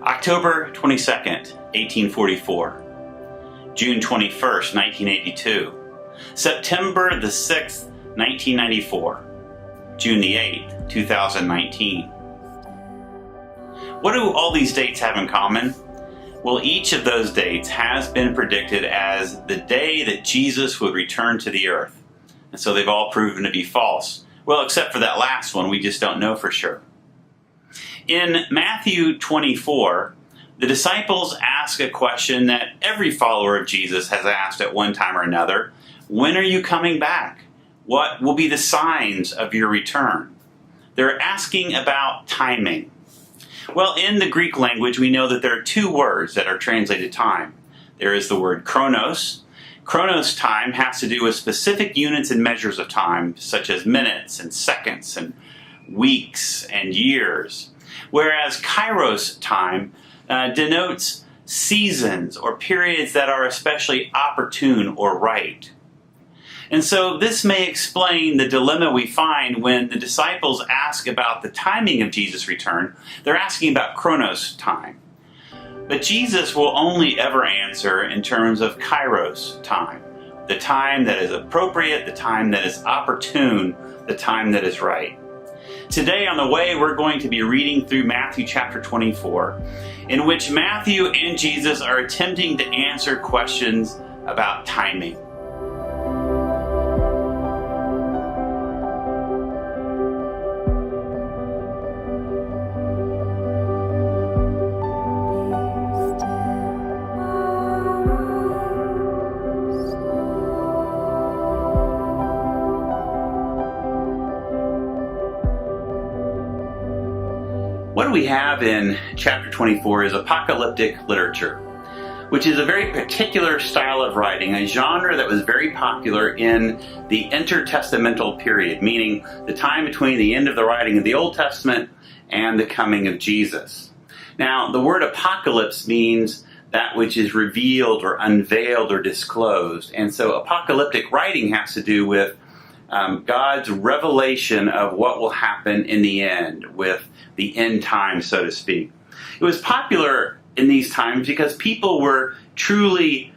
October 22nd, 1844. June 21st, 1982. September the 6th, 1994. June the 8th, 2019. What do all these dates have in common? Well, each of those dates has been predicted as the day that Jesus would return to the earth. And so they've all proven to be false. Well, except for that last one, we just don't know for sure. In Matthew 24, the disciples ask a question that every follower of Jesus has asked at one time or another. When are you coming back? What will be the signs of your return? They're asking about timing. Well, in the Greek language, we know that there are two words that are translated time. There is the word chronos. Chronos time has to do with specific units and measures of time, such as minutes and seconds and weeks and years. Whereas kairos time denotes seasons or periods that are especially opportune or right. And so this may explain the dilemma we find when the disciples ask about the timing of Jesus' return. They're asking about chronos time. But Jesus will only ever answer in terms of kairos time, the time that is appropriate, the time that is opportune, the time that is right. Today on the way, we're going to be reading through Matthew chapter 24, in which Matthew and Jesus are attempting to answer questions about timing. What do we have in chapter 24 is apocalyptic literature, which is a very particular style of writing, a genre that was very popular in the intertestamental period, meaning the time between the end of the writing of the Old Testament and the coming of Jesus. Now, the word apocalypse means that which is revealed or unveiled or disclosed, and so apocalyptic writing has to do with God's revelation of what will happen in the end, with the end time, so to speak. It was popular in these times because people were truly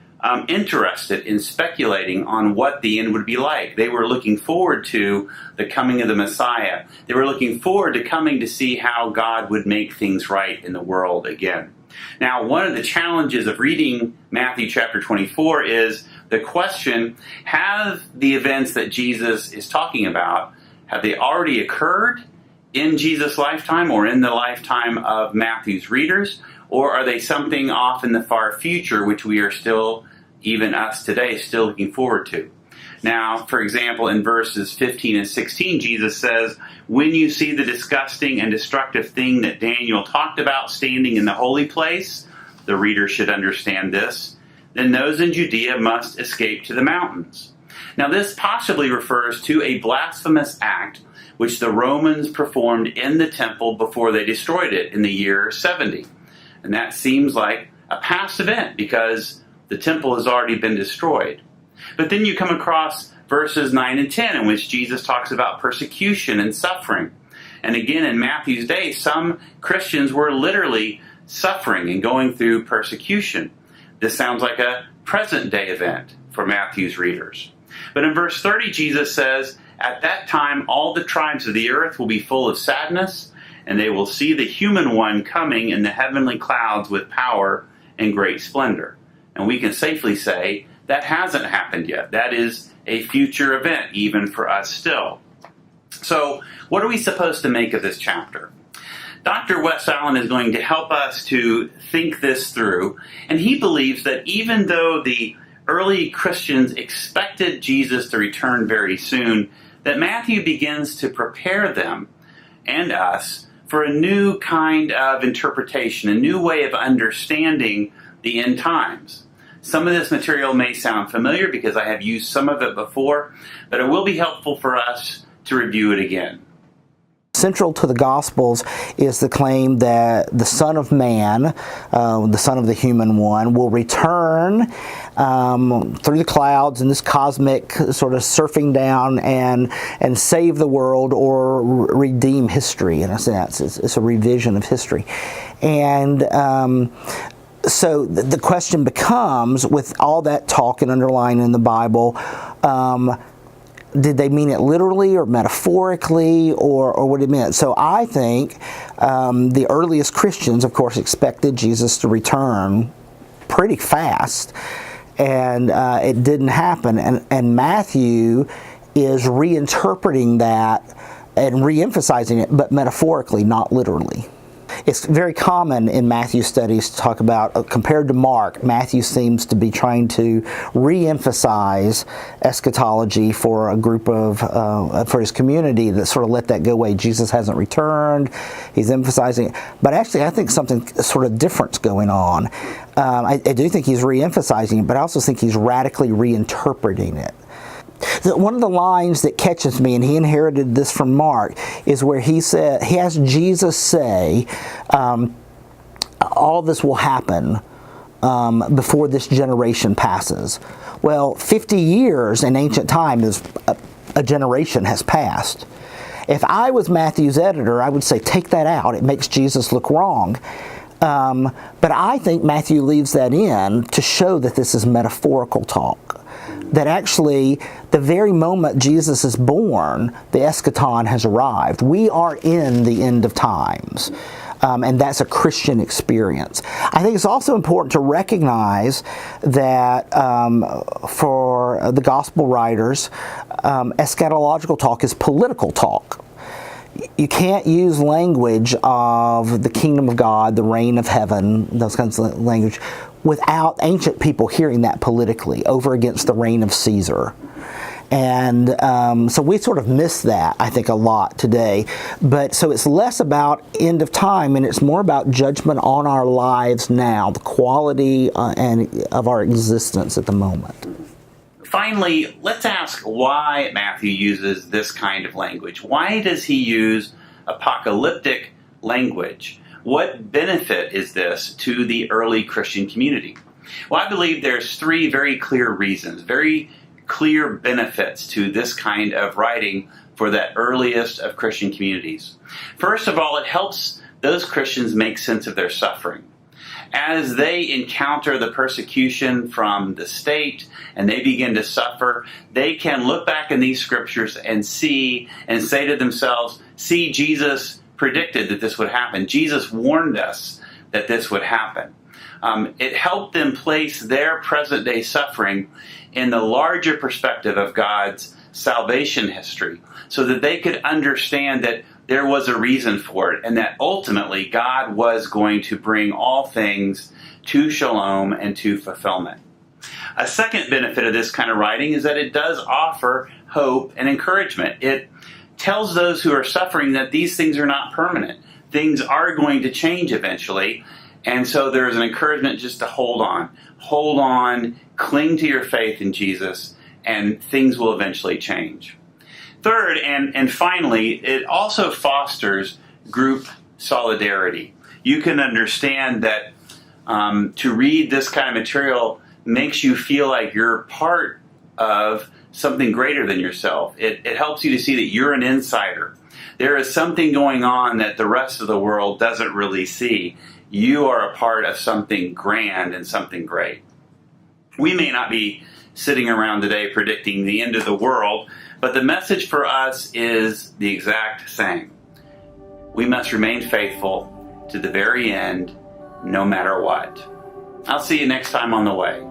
interested in speculating on what the end would be like. They were looking forward to the coming of the Messiah. They were looking forward to coming to see how God would make things right in the world again. Now, one of the challenges of reading Matthew chapter 24 is the question, have the events that Jesus is talking about, have they already occurred in Jesus' lifetime or in the lifetime of Matthew's readers, or are they something off in the far future which we are still, even us today, still looking forward to? Now, for example, in verses 15 and 16, Jesus says, when you see the disgusting and destructive thing that Daniel talked about standing in the holy place, the reader should understand this, then those in Judea must escape to the mountains. Now, this possibly refers to a blasphemous act which the Romans performed in the temple before they destroyed it in the year 70. And that seems like a past event because the temple has already been destroyed. But then you come across verses 9 and 10 in which Jesus talks about persecution and suffering. And again, in Matthew's day, some Christians were literally suffering and going through persecution. This sounds like a present day event for Matthew's readers. But in verse 30, Jesus says, at that time all the tribes of the earth will be full of sadness, and they will see the human one coming in the heavenly clouds with power and great splendor. And we can safely say that hasn't happened yet. That is a future event, even for us still. So, what are we supposed to make of this chapter? Dr. Wes Allen is going to help us to think this through, and he believes that even though the early Christians expected Jesus to return very soon, that Matthew begins to prepare them and us for a new kind of interpretation, a new way of understanding the end times. Some of this material may sound familiar because I have used some of it before, but it will be helpful for us to review it again. central to the Gospels is the claim that the Son of Man, the Son of the Human One, will return through the clouds in this cosmic sort of surfing down and save the world or redeem history, in a sense. It's a revision of history. And so the question becomes, with all that talk and underlying in the Bible, did they mean it literally or metaphorically, or what it meant? So I think the earliest Christians, of course, expected Jesus to return pretty fast, and it didn't happen. And Matthew is reinterpreting that and re-emphasizing it, but metaphorically, not literally. It's very common in Matthew studies to talk about, compared to Mark, Matthew seems to be trying to re-emphasize eschatology for a group of, for his community that sort of let that go away. Jesus hasn't returned, he's emphasizing it. But actually, I think something sort of different's going on. I do think he's re-emphasizing it, but I also think he's radically reinterpreting it. One of the lines that catches me, and he inherited this from Mark, is where he has Jesus say, all this will happen before this generation passes. Well, 50 years in ancient time is a generation has passed. If I was Matthew's editor, I would say, take that out. It makes Jesus look wrong. But I think Matthew leaves that in to show that this is metaphorical talk. That actually, the very moment Jesus is born, the eschaton has arrived. We are in the end of times. And that's a Christian experience. I think it's also important to recognize that for the gospel writers, eschatological talk is political talk. You can't use language of the kingdom of God, the reign of heaven, those kinds of language, without ancient people hearing that politically, over against the reign of Caesar. And so we sort of miss that, I think, a lot today. But so it's less about end of time, and it's more about judgment on our lives now, the quality of our existence at the moment. Finally, let's ask why Matthew uses this kind of language. Why does he use apocalyptic language? What benefit is this to the early Christian community? Well, I believe there's three very clear reasons, very clear benefits to this kind of writing for the earliest of Christian communities. First of all, it helps those Christians make sense of their suffering. As they encounter the persecution from the state and they begin to suffer, they can look back in these scriptures and see and say to themselves, see, Jesus predicted that this would happen. Jesus warned us that this would happen. It helped them place their present day suffering in the larger perspective of God's salvation history, so that they could understand that there was a reason for it, and that ultimately God was going to bring all things to shalom and to fulfillment. A second benefit of this kind of writing is that it does offer hope and encouragement. It tells those who are suffering that these things are not permanent. Things are going to change eventually, and so there's an encouragement just to hold on, cling to your faith in Jesus, and things will eventually change. Third, and finally, it also fosters group solidarity. You can understand that to read this kind of material makes you feel like you're part of something greater than yourself. It helps you to see that you're an insider. There is something going on that the rest of the world doesn't really see. You are a part of something grand and something great. We may not be sitting around today predicting the end of the world, but the message for us is the exact same. We must remain faithful to the very end, no matter what. I'll see you next time on The Way.